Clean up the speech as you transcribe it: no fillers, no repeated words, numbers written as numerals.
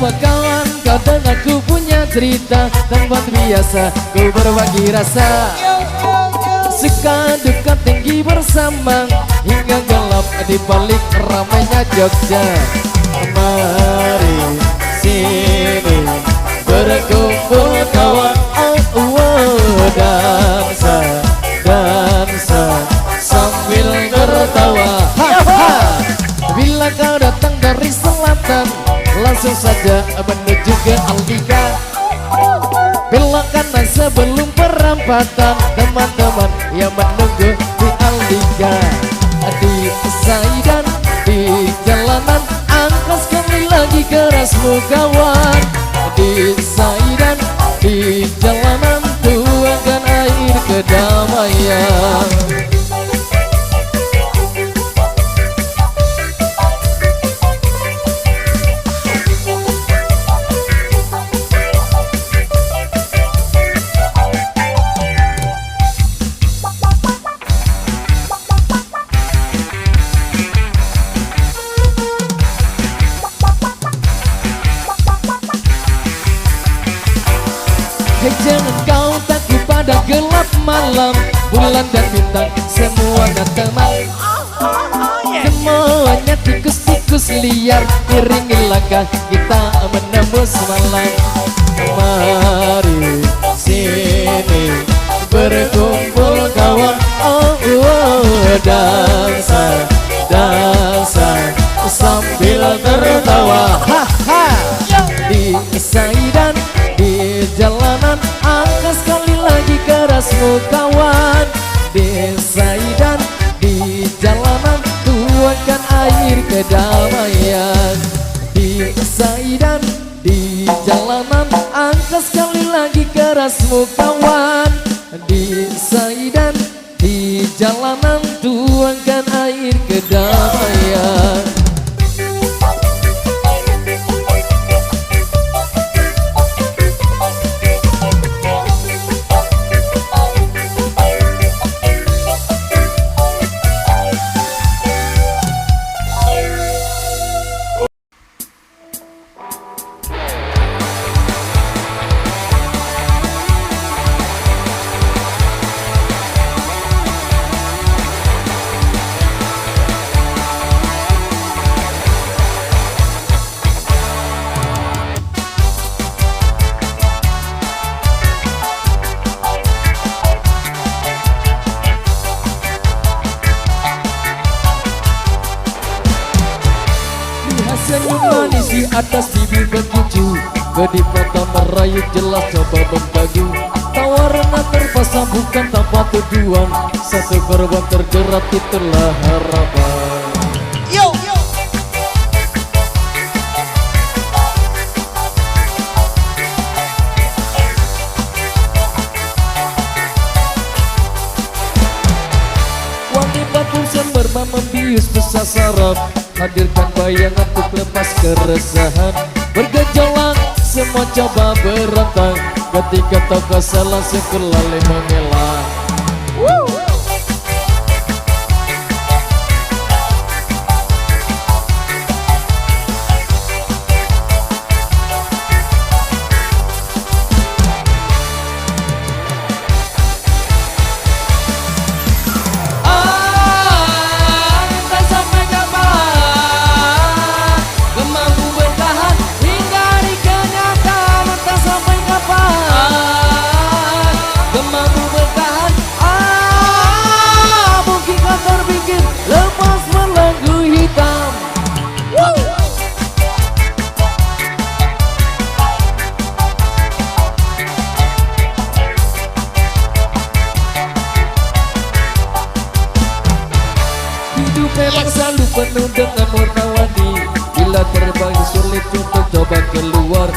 bersama kawan, kadang aku punya cerita. Tempat biasa ku berbagi rasa. Suka duka tinggi bersama, hingga gelap di balik ramainya Jogja. Mari sini berkumpul kawan, dansa, dansa sambil tertawa. Bila kau datang dari selatan, langsung saja menuju ke Aldika. Belok kanan sebelum perempatan, teman-teman yang menunggu di Aldika. Di Saidan, di jalanan, angkat sekali lagi kerasmu kawan. Di Saidan, di jalanan, tuangkan air kedamaian. Jangan kau takut pada gelap malam, bulan dan bintang semuanya tenang. Semuanya tikus-tikus liar, iringi langkah kita menembus malam. Mari sini berkumpul kawan, dansa, dansa sambil tertawa. Di Saidan, di jalanan, angkat sekali lagi kerasmu kawan. Di Saidan, di jalanan, tuangkan air kedamaian. Di Saidan, di jalanan, angkat sekali lagi kerasmu kawan. Di Saidan, di jalanan, tuangkan air kedamaian. Senyum manis di atas bibir berkicu, kedip mata merayu jelas coba membagu. Tawaran terpasang bukan tanpa tujuan, satu korban terjerat itulah harapan. Yo! Wangi parfum semerma membius besar saraf, hadirkan bayangan untuk lepas keresahan. Bergejolak semua coba berontak, ketika toko salah sekelale mengelak. Memang selalu penuh dengan warna-warni, bila terbang sulit untuk coba keluar.